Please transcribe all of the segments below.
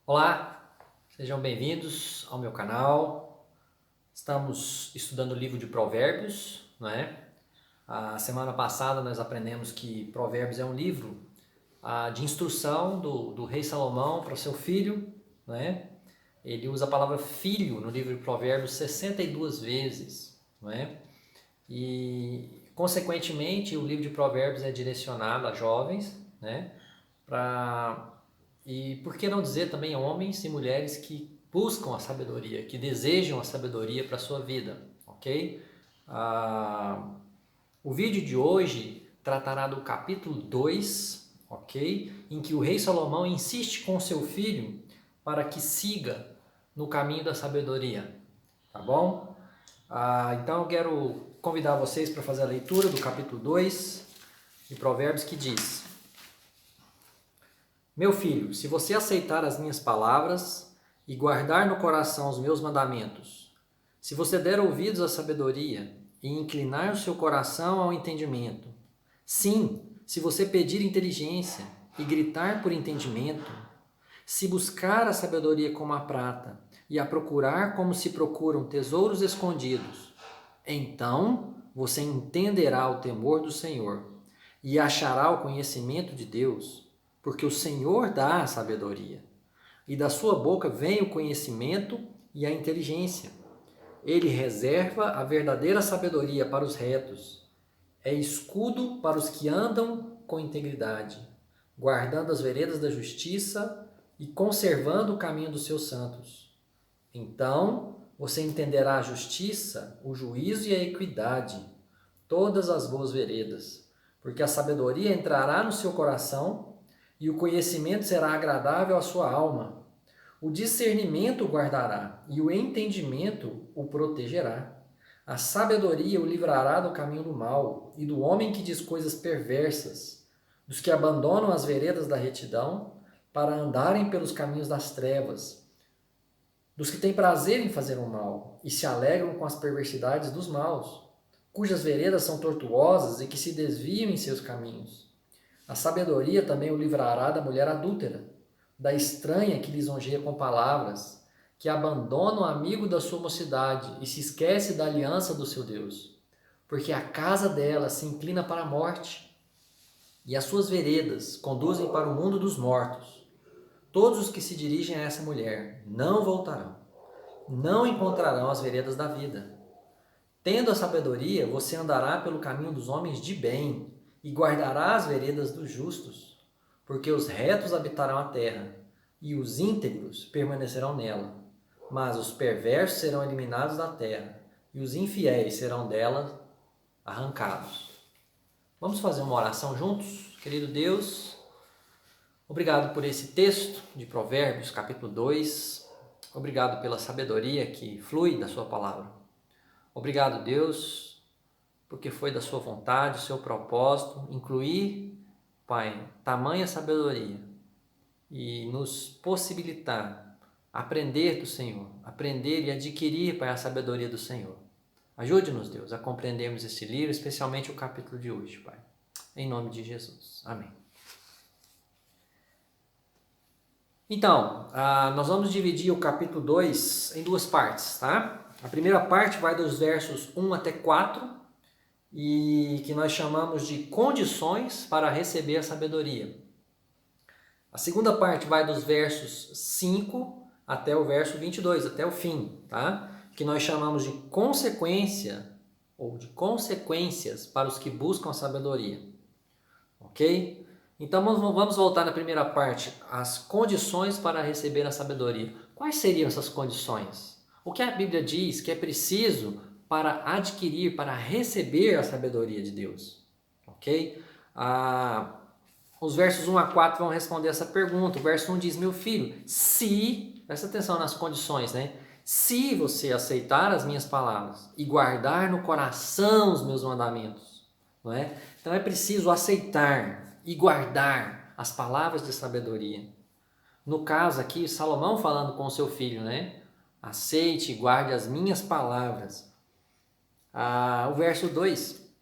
Olá, sejam bem-vindos ao meu canal. Estamos estudando o livro de Provérbios, não é? A semana passada nós aprendemos que Provérbios é um livro de instrução do rei Salomão para o seu filho, não é? Ele usa a palavra filho no livro de Provérbios 62 vezes, não é? E, consequentemente, o livro de Provérbios é direcionado a jovens, né? E por que não dizer também a homens e mulheres que buscam a sabedoria, que desejam a sabedoria para a sua vida, ok? O vídeo de hoje tratará do capítulo 2, ok? Em que o rei Salomão insiste com seu filho para que siga no caminho da sabedoria, tá bom? Então eu quero convidar vocês para fazer a leitura do capítulo 2 de Provérbios, que diz: Meu filho, se você aceitar as minhas palavras e guardar no coração os meus mandamentos, se você der ouvidos à sabedoria e inclinar o seu coração ao entendimento, sim, se você pedir inteligência e gritar por entendimento, se buscar a sabedoria como a prata e a procurar como se procuram tesouros escondidos, então você entenderá o temor do Senhor e achará o conhecimento de Deus, porque o Senhor dá a sabedoria, e da sua boca vem o conhecimento e a inteligência. Ele reserva a verdadeira sabedoria para os retos, é escudo para os que andam com integridade, guardando as veredas da justiça e conservando o caminho dos seus santos. Então você entenderá a justiça, o juízo e a equidade, todas as boas veredas, porque a sabedoria entrará no seu coração e o conhecimento será agradável à sua alma. O discernimento o guardará e o entendimento o protegerá. A sabedoria o livrará do caminho do mal e do homem que diz coisas perversas, dos que abandonam as veredas da retidão para andarem pelos caminhos das trevas, dos que têm prazer em fazer o mal e se alegram com as perversidades dos maus, cujas veredas são tortuosas e que se desviam em seus caminhos. A sabedoria também o livrará da mulher adúltera, da estranha que lisonjeia com palavras, que abandona o amigo da sua mocidade e se esquece da aliança do seu Deus. Porque a casa dela se inclina para a morte, e as suas veredas conduzem para o mundo dos mortos. Todos os que se dirigem a essa mulher não voltarão, não encontrarão as veredas da vida. Tendo a sabedoria, você andará pelo caminho dos homens de bem e guardará as veredas dos justos, porque os retos habitarão a terra e os íntegros permanecerão nela. Mas os perversos serão eliminados da terra e os infiéis serão dela arrancados. Vamos fazer uma oração juntos? Querido Deus, obrigado por esse texto de Provérbios, capítulo 2. Obrigado pela sabedoria que flui da sua palavra. Obrigado, Deus, porque foi da sua vontade, o seu propósito, incluir, Pai, tamanha sabedoria e nos possibilitar aprender do Senhor, aprender e adquirir, Pai, a sabedoria do Senhor. Ajude-nos, Deus, a compreendermos este livro, especialmente o capítulo de hoje, Pai. Em nome de Jesus. Amém. Então, nós vamos dividir o capítulo 2 em duas partes, tá? A primeira parte vai dos versos 1 até 4, e que nós chamamos de condições para receber a sabedoria. A segunda parte vai dos versos 5 até o verso 22, até o fim, tá? Que nós chamamos de consequência ou de consequências para os que buscam a sabedoria. Ok? Então vamos voltar na primeira parte, as condições para receber a sabedoria. Quais seriam essas condições? O que a Bíblia diz que é preciso para adquirir, para receber a sabedoria de Deus? Ok? Os versos 1 a 4 vão responder essa pergunta. O verso 1 diz: Meu filho, se, presta atenção nas condições, né? Se você aceitar as minhas palavras e guardar no coração os meus mandamentos, não é? Então é preciso aceitar e guardar as palavras de sabedoria. No caso aqui, Salomão falando com seu filho, né? Aceite e guarde as minhas palavras. O verso 2: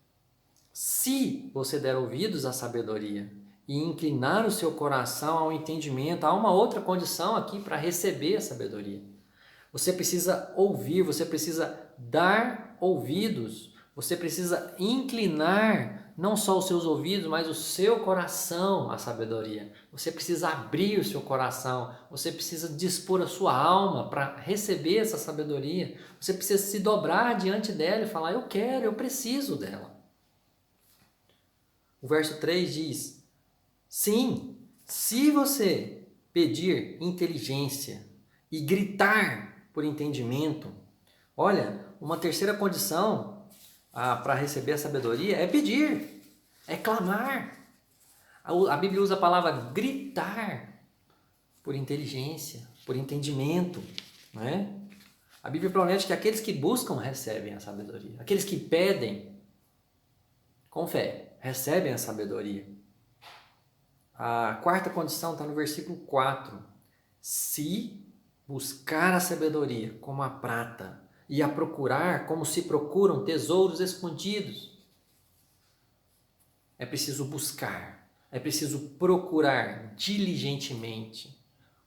Se você der ouvidos à sabedoria e inclinar o seu coração ao entendimento. Há uma outra condição aqui para receber a sabedoria. Você precisa ouvir, você precisa dar ouvidos, você precisa inclinar não só os seus ouvidos, mas o seu coração à sabedoria. Você precisa abrir o seu coração, você precisa dispor a sua alma para receber essa sabedoria. Você precisa se dobrar diante dela e falar: eu quero, eu preciso dela. O verso 3 diz: sim, se você pedir inteligência e gritar por entendimento, olha, uma terceira condição para receber a sabedoria é pedir, é clamar. A Bíblia usa a palavra gritar por inteligência, por entendimento, não é? A Bíblia promete que aqueles que buscam recebem a sabedoria, aqueles que pedem com fé recebem a sabedoria. A quarta condição está no versículo 4. Se buscar a sabedoria como a prata e a procurar como se procuram tesouros escondidos. É preciso buscar, é preciso procurar diligentemente,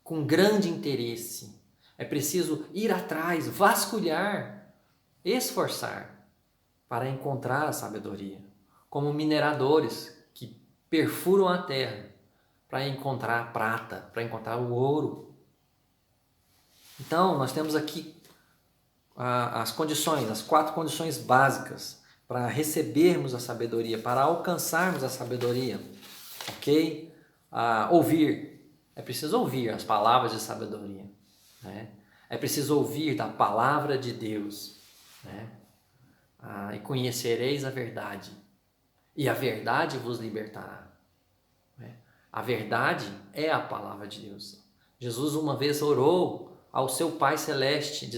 com grande interesse. É preciso ir atrás, vasculhar, esforçar para encontrar a sabedoria. Como mineradores que perfuram a terra para encontrar a prata, para encontrar o ouro. Então, nós temos aqui as condições, as 4 condições básicas para recebermos a sabedoria, para alcançarmos a sabedoria, ok? Ouvir, é preciso ouvir as palavras de sabedoria, né? É preciso ouvir da palavra de Deus, né? E conhecereis a verdade, e a verdade vos libertará, né? A verdade é a palavra de Deus. Jesus uma vez orou ao seu Pai Celeste,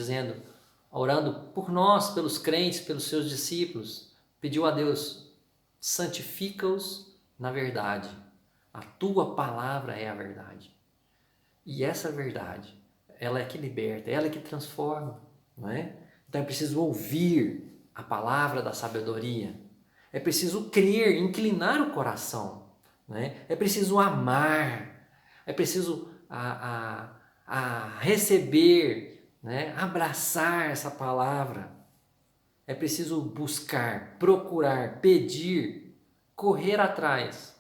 orando por nós, pelos crentes, pelos seus discípulos, pediu a Deus: santifica-os na verdade, a tua palavra é a verdade. E essa verdade, ela é que liberta, ela é que transforma, não é? Então é preciso ouvir a palavra da sabedoria, é preciso crer, inclinar o coração, né? É preciso amar, é preciso receber, né? Abraçar essa palavra. É preciso buscar, procurar, pedir, correr atrás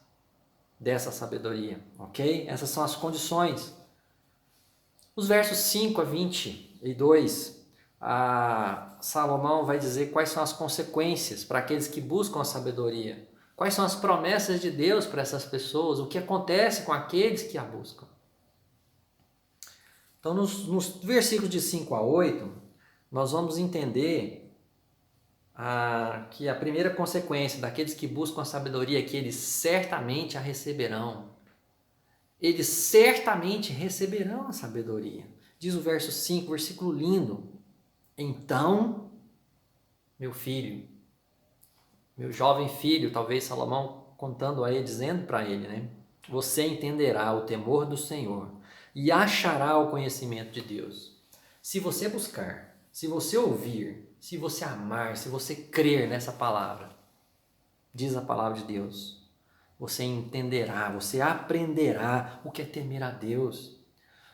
dessa sabedoria, ok? Essas são as condições. Os versos 5 a 22, Salomão vai dizer quais são as consequências para aqueles que buscam a sabedoria. Quais são as promessas de Deus para essas pessoas, o que acontece com aqueles que a buscam. Então, nos versículos de 5 a 8, nós vamos entender que a primeira consequência daqueles que buscam a sabedoria é que eles certamente a receberão. Eles certamente receberão a sabedoria. Diz o verso 5, versículo lindo. Então, meu filho, meu jovem filho, talvez Salomão contando a ele, dizendo para ele, né? Você entenderá o temor do Senhor e achará o conhecimento de Deus. Se você buscar, se você ouvir, se você amar, se você crer nessa palavra, diz a palavra de Deus, você entenderá, você aprenderá o que é temer a Deus.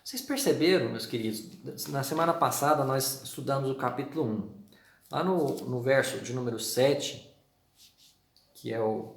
Vocês perceberam, meus queridos, na semana passada nós estudamos o capítulo 1. Lá no verso de número 7, que é o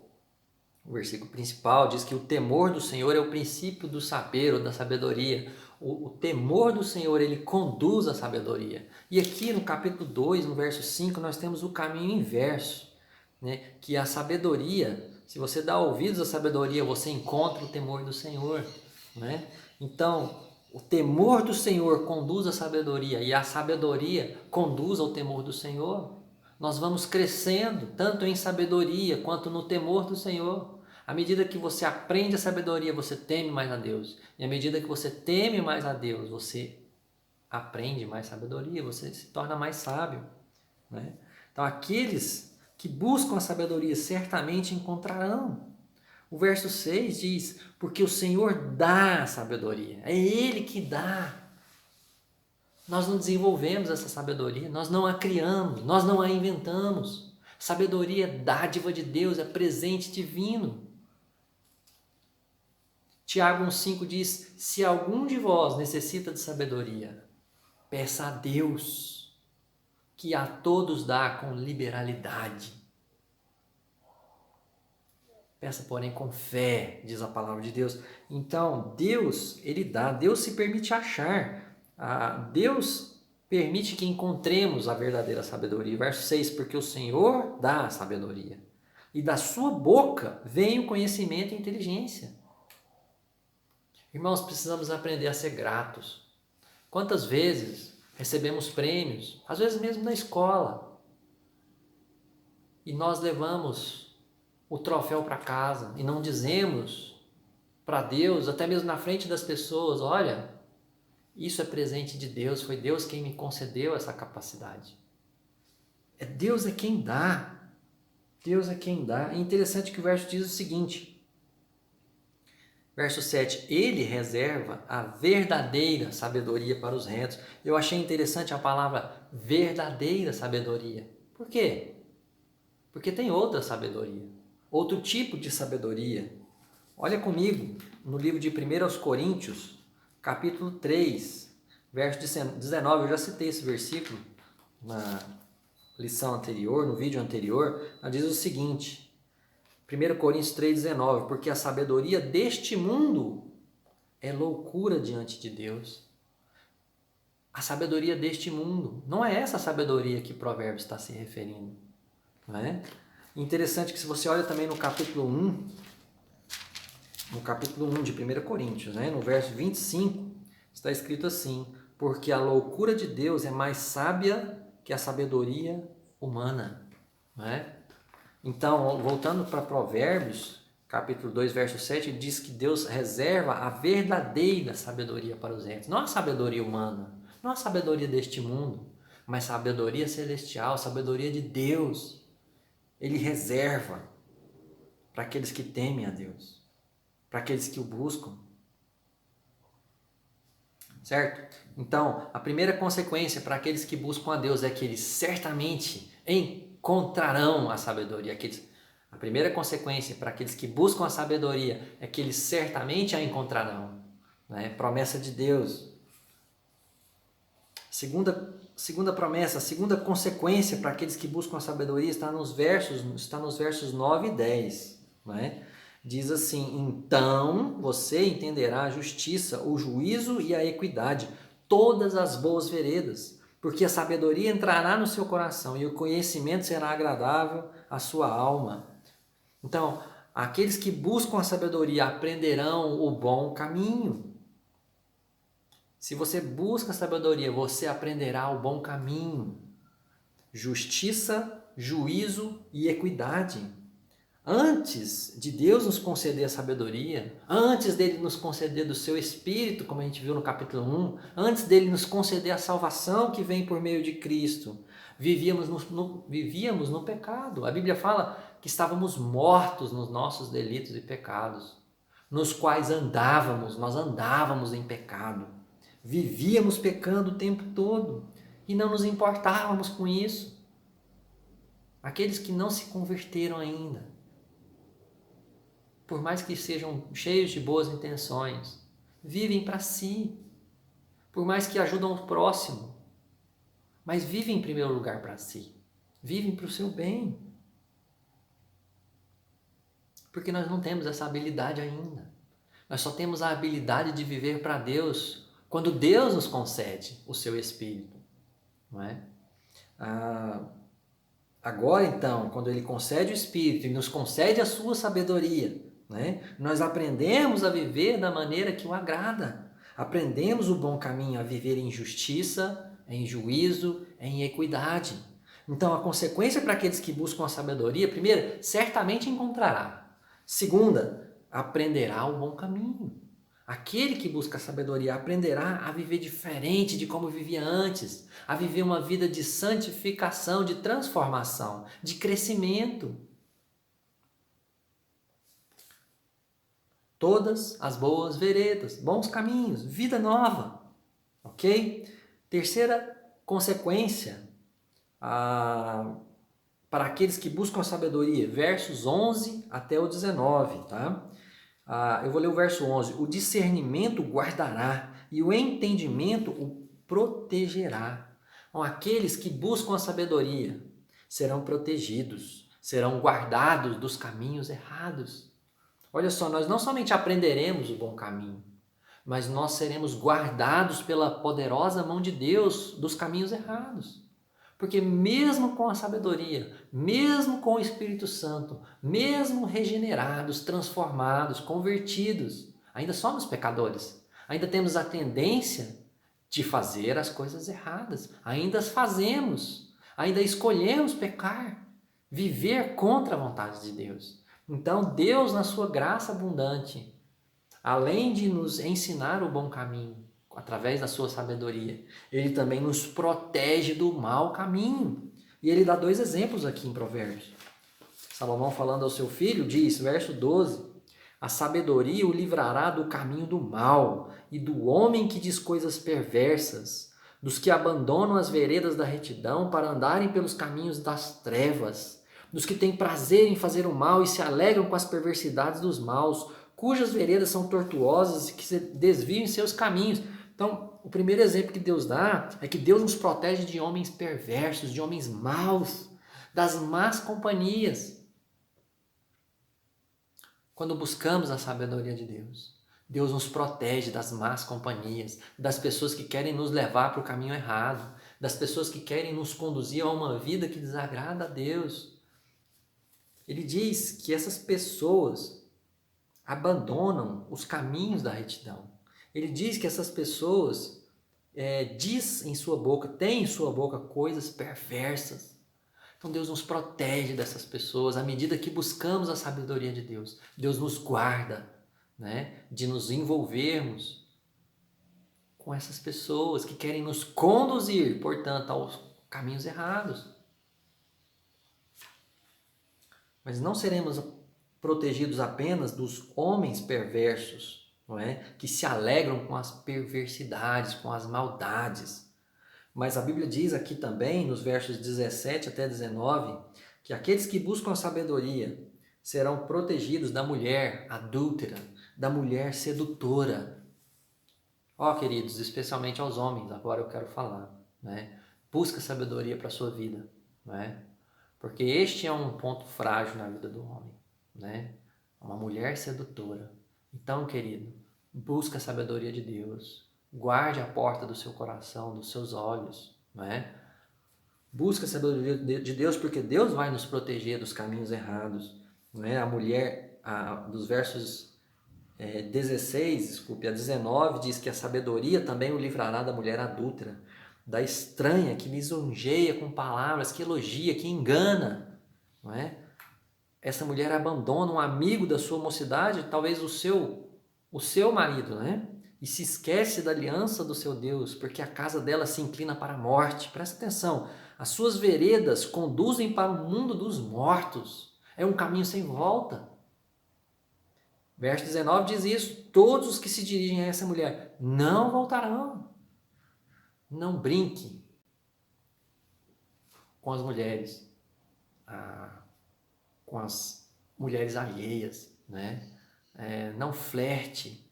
versículo principal, diz que o temor do Senhor é o princípio do saber ou da sabedoria. O temor do Senhor, ele conduz à sabedoria. E aqui no capítulo 2, no verso 5, nós temos o caminho inverso, né? Que a sabedoria, se você dá ouvidos à sabedoria, você encontra o temor do Senhor, né? Então, o temor do Senhor conduz à sabedoria e a sabedoria conduz ao temor do Senhor. Nós vamos crescendo tanto em sabedoria quanto no temor do Senhor. À medida que você aprende a sabedoria, você teme mais a Deus. E à medida que você teme mais a Deus, você aprende mais sabedoria, você se torna mais sábio, né? Então, aqueles que buscam a sabedoria certamente encontrarão. O verso 6 diz: porque o Senhor dá a sabedoria, é Ele que dá. Nós não desenvolvemos essa sabedoria, nós não a criamos, nós não a inventamos. Sabedoria é dádiva de Deus, é presente divino. Tiago 1,5 diz: se algum de vós necessita de sabedoria, peça a Deus, que a todos dá com liberalidade. Peça, porém, com fé, diz a palavra de Deus. Então, Deus, Ele dá, Deus se permite achar. Deus permite que encontremos a verdadeira sabedoria. Verso 6, porque o Senhor dá a sabedoria. E da sua boca vem o conhecimento e a inteligência. Irmãos, precisamos aprender a ser gratos. Quantas vezes recebemos prêmios, às vezes mesmo na escola, e nós levamos o troféu para casa e não dizemos para Deus, até mesmo na frente das pessoas: olha, isso é presente de Deus, foi Deus quem me concedeu essa capacidade. Deus é quem dá. Deus é quem dá. É interessante que o verso diz o seguinte, verso 7, ele reserva a verdadeira sabedoria para os retos. Eu achei interessante a palavra verdadeira sabedoria. Por quê? Porque tem outra sabedoria, outro tipo de sabedoria. Olha comigo no livro de 1 Coríntios, capítulo 3, verso 19. Eu já citei esse versículo na lição anterior, no vídeo anterior. Ela diz o seguinte, 1 Coríntios 3,19, porque a sabedoria deste mundo é loucura diante de Deus. A sabedoria deste mundo, não é essa sabedoria que Provérbios está se referindo, não é? Interessante que se você olha também no capítulo 1, de 1 Coríntios, né? No verso 25, está escrito assim, porque a loucura de Deus é mais sábia que a sabedoria humana, não é? Então, voltando para Provérbios, capítulo 2, verso 7, diz que Deus reserva a verdadeira sabedoria para os retos. Não a sabedoria humana, não a sabedoria deste mundo, mas sabedoria celestial, sabedoria de Deus. Ele reserva para aqueles que temem a Deus, para aqueles que o buscam. Certo? Então, a primeira consequência para aqueles que buscam a Deus é que eles certamente encontrarão a sabedoria. A primeira consequência para aqueles que buscam a sabedoria é que eles certamente a encontrarão. Né? Promessa de Deus. Segunda promessa, a segunda consequência para aqueles que buscam a sabedoria está nos versos 9 e 10. Né? Diz assim, então você entenderá a justiça, o juízo e a equidade, todas as boas veredas, porque a sabedoria entrará no seu coração e o conhecimento será agradável à sua alma. Então, aqueles que buscam a sabedoria aprenderão o bom caminho. Se você busca a sabedoria, você aprenderá o bom caminho. Justiça, juízo e equidade. Antes de Deus nos conceder a sabedoria, antes dele nos conceder do seu Espírito, como a gente viu no capítulo 1, antes dele nos conceder a salvação que vem por meio de Cristo, vivíamos no pecado. A Bíblia fala que estávamos mortos nos nossos delitos e pecados, nos quais nós andávamos em pecado, vivíamos pecando o tempo todo e não nos importávamos com isso. Aqueles que não se converteram ainda, por mais que sejam cheios de boas intenções, vivem para si, por mais que ajudam o próximo, mas vivem em primeiro lugar para si, vivem para o seu bem, porque nós não temos essa habilidade ainda. Nós só temos a habilidade de viver para Deus quando Deus nos concede o seu Espírito, não é? Agora então, quando Ele concede o Espírito e nos concede a sua sabedoria, né? Nós aprendemos a viver da maneira que o agrada. Aprendemos o bom caminho, a viver em justiça, em juízo, em equidade. Então, a consequência para aqueles que buscam a sabedoria, primeiro, certamente encontrará. Segunda, aprenderá o bom caminho. Aquele que busca a sabedoria aprenderá a viver diferente de como vivia antes, a viver uma vida de santificação, de transformação, de crescimento. Todas as boas veredas, bons caminhos, vida nova, ok? Terceira consequência para aqueles que buscam a sabedoria, versos 11 até o 19, tá? Eu vou ler o verso 11. O discernimento guardará e o entendimento o protegerá. Então, aqueles que buscam a sabedoria serão protegidos, serão guardados dos caminhos errados. Olha só, nós não somente aprenderemos o bom caminho, mas nós seremos guardados pela poderosa mão de Deus dos caminhos errados. Porque mesmo com a sabedoria, mesmo com o Espírito Santo, mesmo regenerados, transformados, convertidos, ainda somos pecadores. Ainda temos a tendência de fazer as coisas erradas. Ainda as fazemos. Ainda escolhemos pecar, viver contra a vontade de Deus. Então Deus, na sua graça abundante, além de nos ensinar o bom caminho, através da sua sabedoria, ele também nos protege do mau caminho. E ele dá 2 exemplos aqui em Provérbios. Salomão, falando ao seu filho, diz, verso 12: a sabedoria o livrará do caminho do mal e do homem que diz coisas perversas, dos que abandonam as veredas da retidão para andarem pelos caminhos das trevas, dos que têm prazer em fazer o mal e se alegram com as perversidades dos maus, cujas veredas são tortuosas e que se desviam em seus caminhos. Então, o primeiro exemplo que Deus dá é que Deus nos protege de homens perversos, de homens maus, das más companhias. Quando buscamos a sabedoria de Deus, Deus nos protege das más companhias, das pessoas que querem nos levar para o caminho errado, das pessoas que querem nos conduzir a uma vida que desagrada a Deus. Ele diz que essas pessoas abandonam os caminhos da retidão. Ele diz que essas pessoas têm em sua boca coisas perversas. Então Deus nos protege dessas pessoas à medida que buscamos a sabedoria de Deus. Deus nos guarda, né, de nos envolvermos com essas pessoas que querem nos conduzir, portanto, aos caminhos errados. Mas não seremos protegidos apenas dos homens perversos, não é? Que se alegram com as perversidades, com as maldades. Mas a Bíblia diz aqui também, nos versos 17 até 19, que aqueles que buscam a sabedoria serão protegidos da mulher adúltera, da mulher sedutora. Queridos, especialmente aos homens, agora eu quero falar, né? Busca sabedoria para a sua vida, né? Porque este é um ponto frágil na vida do homem, né? Uma mulher sedutora. Então, querido, busca a sabedoria de Deus. Guarde a porta do seu coração, dos seus olhos, não é? Busca a sabedoria de Deus, porque Deus vai nos proteger dos caminhos errados, não é? A mulher, dos versos 16, a 19, diz que a sabedoria também o livrará da mulher adúltera, da estranha que lisonjeia com palavras, que elogia, que engana, não é? Essa mulher abandona um amigo da sua mocidade, talvez o seu marido, né? E se esquece da aliança do seu Deus, porque a casa dela se inclina para a morte. Presta atenção, as suas veredas conduzem para o mundo dos mortos. É um caminho sem volta. Verso 19 diz isso: todos os que se dirigem a essa mulher não voltarão. Não brinque com as mulheres, com as mulheres alheias, né? Não flerte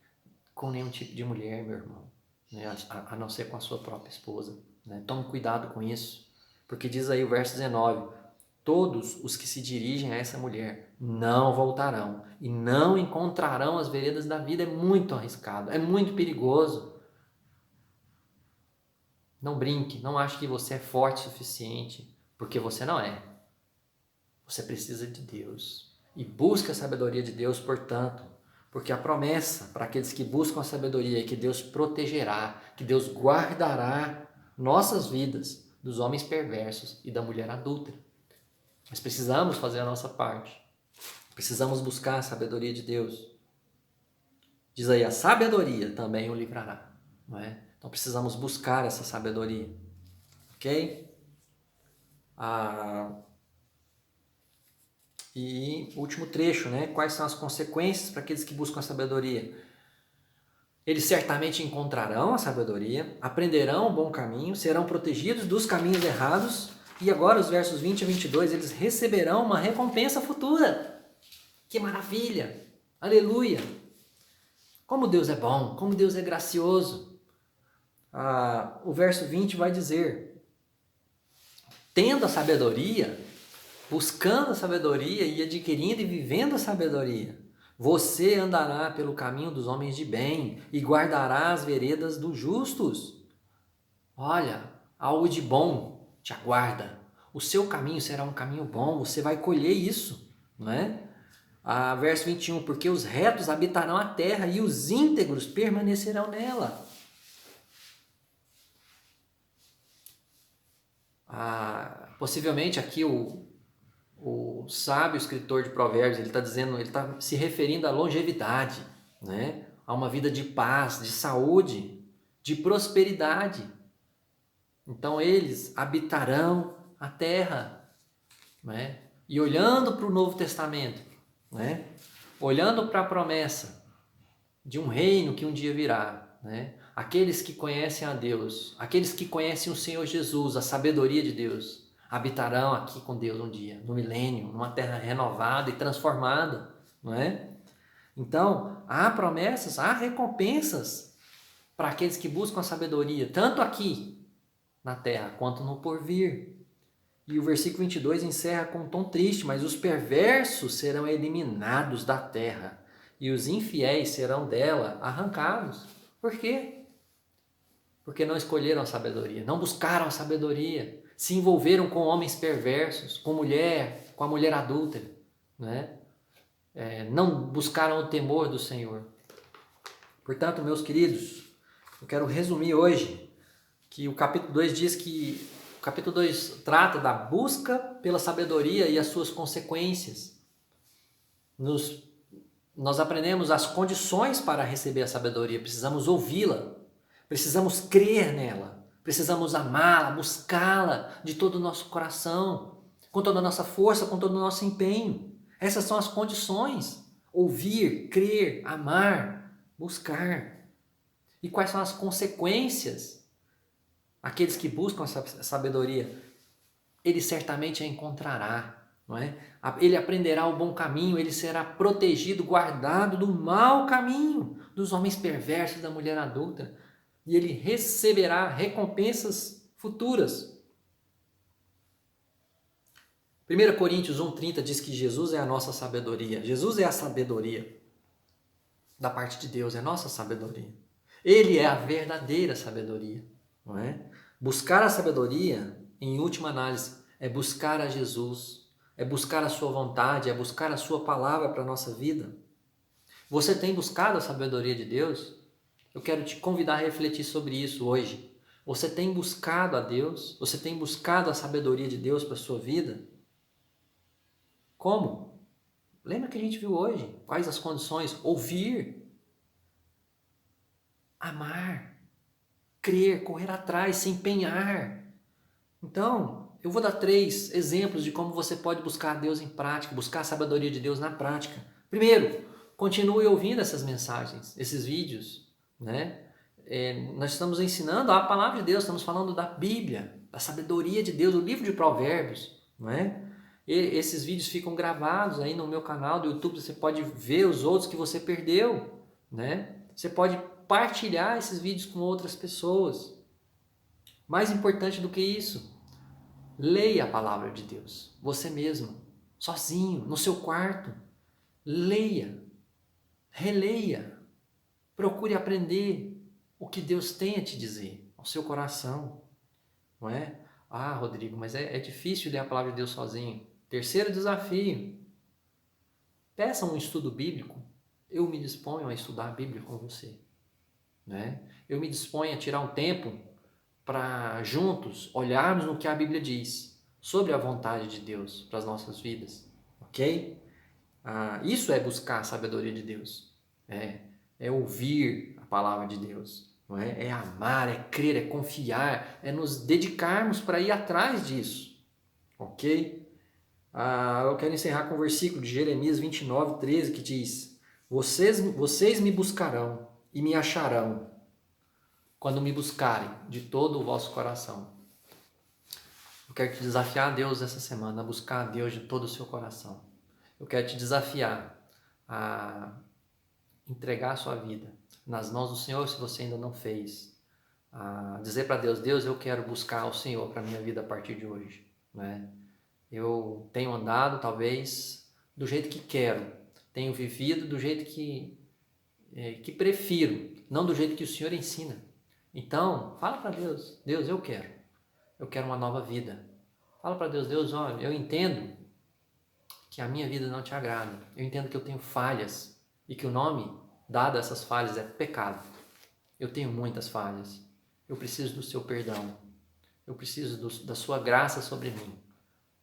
com nenhum tipo de mulher, meu irmão, né? A não ser com a sua própria esposa, né? Tome cuidado com isso, porque diz aí o verso 19: todos os que se dirigem a essa mulher não voltarão e não encontrarão as veredas da vida. É muito arriscado, é muito perigoso. Não brinque, não ache que você é forte o suficiente, porque você não é. Você precisa de Deus e busca a sabedoria de Deus, portanto, porque a promessa para aqueles que buscam a sabedoria é que Deus protegerá, que Deus guardará nossas vidas dos homens perversos e da mulher adúltera. Nós precisamos fazer a nossa parte. Precisamos buscar a sabedoria de Deus. Diz aí, a sabedoria também o livrará, não é? Então precisamos buscar essa sabedoria, ok? E último trecho, né? Quais são as consequências para aqueles que buscam a sabedoria? Eles certamente encontrarão a sabedoria, aprenderão o bom caminho, serão protegidos dos caminhos errados. E agora os versos 20 a 22, eles receberão uma recompensa futura. Que maravilha! Aleluia! Como Deus é bom, como Deus é gracioso. O verso 20 vai dizer: tendo a sabedoria, buscando a sabedoria e adquirindo e vivendo a sabedoria, você andará pelo caminho dos homens de bem e guardará as veredas dos justos. Olha, algo de bom te aguarda. O seu caminho será um caminho bom, você vai colher isso, não é? Verso 21, porque os retos habitarão a terra e os íntegros permanecerão nela. Possivelmente aqui o sábio escritor de Provérbios, ele está dizendo, ele está se referindo à longevidade, né? A uma vida de paz, de saúde, de prosperidade. Então eles habitarão a terra, né? E olhando para o Novo Testamento, né? Olhando para a promessa de um reino que um dia virá, né? Aqueles que conhecem a Deus, aqueles que conhecem o Senhor Jesus, a sabedoria de Deus, habitarão aqui com Deus um dia, no milênio, numa terra renovada e transformada, não é? Então, há promessas, há recompensas para aqueles que buscam a sabedoria, tanto aqui na terra quanto no porvir. E o versículo 22 encerra com um tom triste: mas os perversos serão eliminados da terra e os infiéis serão dela arrancados. Por quê? Porque não escolheram a sabedoria, não buscaram a sabedoria, se envolveram com homens perversos, com a mulher adúltera, né? Não buscaram o temor do Senhor. Portanto, meus queridos, eu quero resumir hoje que o capítulo 2 diz que o capítulo 2 trata da busca pela sabedoria e as suas consequências. Nós aprendemos as condições para receber a sabedoria, precisamos ouvi-la, precisamos crer nela, precisamos amá-la, buscá-la de todo o nosso coração, com toda a nossa força, com todo o nosso empenho. Essas são as condições: ouvir, crer, amar, buscar. E quais são as consequências? Aqueles que buscam essa sabedoria, ele certamente a encontrará, não é? Ele aprenderá o bom caminho, ele será protegido, guardado do mau caminho, dos homens perversos, da mulher adulta, e ele receberá recompensas futuras. 1 Coríntios 1,30 diz que Jesus é a nossa sabedoria. Jesus é a sabedoria da parte de Deus, é a nossa sabedoria. Ele é a verdadeira sabedoria, não é? Buscar a sabedoria, em última análise, é buscar a Jesus, é buscar a sua vontade, é buscar a sua palavra para a nossa vida. Você tem buscado a sabedoria de Deus? Eu quero te convidar a refletir sobre isso hoje. Você tem buscado a Deus? Você tem buscado a sabedoria de Deus para a sua vida? Como? Lembra que a gente viu hoje? Quais as condições? Ouvir, amar, crer, correr atrás, se empenhar. Então, eu vou dar 3 exemplos de como você pode buscar Deus em prática, buscar a sabedoria de Deus na prática. Primeiro, continue ouvindo essas mensagens, esses vídeos, né? Nós estamos ensinando a palavra de Deus, estamos falando da Bíblia, da sabedoria de Deus, o livro de Provérbios, não é? E esses vídeos ficam gravados aí no meu canal do YouTube, você pode ver os outros que você perdeu, né? Você pode partilhar esses vídeos com outras pessoas. Mais importante do que isso, leia a palavra de Deus, você mesmo, sozinho, no seu quarto. Leia, releia, procure aprender o que Deus tem a te dizer, ao seu coração, não é? Rodrigo, mas é difícil ler a palavra de Deus sozinho. Terceiro desafio, peça um estudo bíblico. Eu me disponho a estudar a Bíblia com você, né? Eu me disponho a tirar um tempo para juntos olharmos no que a Bíblia diz sobre a vontade de Deus para as nossas vidas, ok? Isso é buscar a sabedoria de Deus, é ouvir a palavra de Deus, não é? É amar, é crer, é confiar, é nos dedicarmos para ir atrás disso, ok? Eu quero encerrar com o versículo de Jeremias 29:13 que diz: vocês me buscarão e me acharão quando me buscarem de todo o vosso coração. Eu quero te desafiar a Deus essa semana, a buscar a Deus de todo o seu coração. Eu quero te desafiar a entregar a sua vida nas mãos do Senhor se você ainda não fez. Dizer para Deus, Deus, eu quero buscar o Senhor para a minha vida a partir de hoje. Né? Eu tenho andado, talvez, do jeito que quero. Tenho vivido do jeito que prefiro, não do jeito que o Senhor ensina. Então, fala para Deus, Deus, eu quero uma nova vida. Fala para Deus, Deus, olha, eu entendo que a minha vida não te agrada. Eu entendo que eu tenho falhas e que o nome dado a essas falhas é pecado. Eu tenho muitas falhas. Eu preciso do seu perdão. Eu preciso da sua graça sobre mim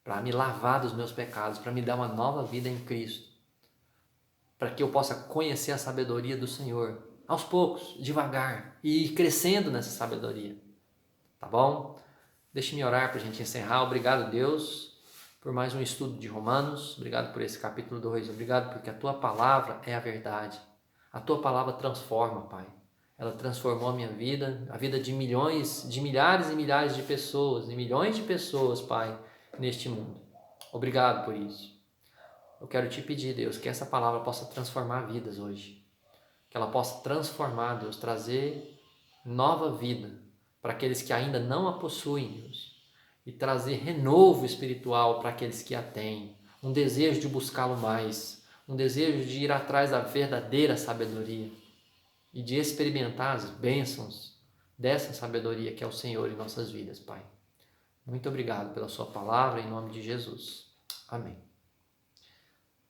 para me lavar dos meus pecados, para me dar uma nova vida em Cristo, para que eu possa conhecer a sabedoria do Senhor, aos poucos, devagar, e ir crescendo nessa sabedoria. Tá bom? Deixe-me orar para a gente encerrar. Obrigado, Deus, por mais um estudo de Romanos. Obrigado por esse capítulo 2. Obrigado porque a Tua palavra é a verdade. A Tua palavra transforma, Pai. Ela transformou a minha vida, a vida de milhões, de milhares e milhares de pessoas, e milhões de pessoas, Pai, neste mundo. Obrigado por isso. Eu quero te pedir, Deus, que essa palavra possa transformar vidas hoje. Que ela possa transformar, Deus, trazer nova vida para aqueles que ainda não a possuem, Deus. E trazer renovo espiritual para aqueles que a têm. Um desejo de buscá-lo mais. Um desejo de ir atrás da verdadeira sabedoria. E de experimentar as bênçãos dessa sabedoria que é o Senhor em nossas vidas, Pai. Muito obrigado pela sua palavra, em nome de Jesus. Amém.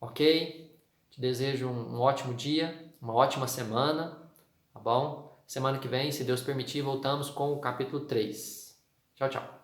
Ok? Te desejo um ótimo dia, uma ótima semana, tá bom? Semana que vem, se Deus permitir, voltamos com o capítulo 3. Tchau, tchau.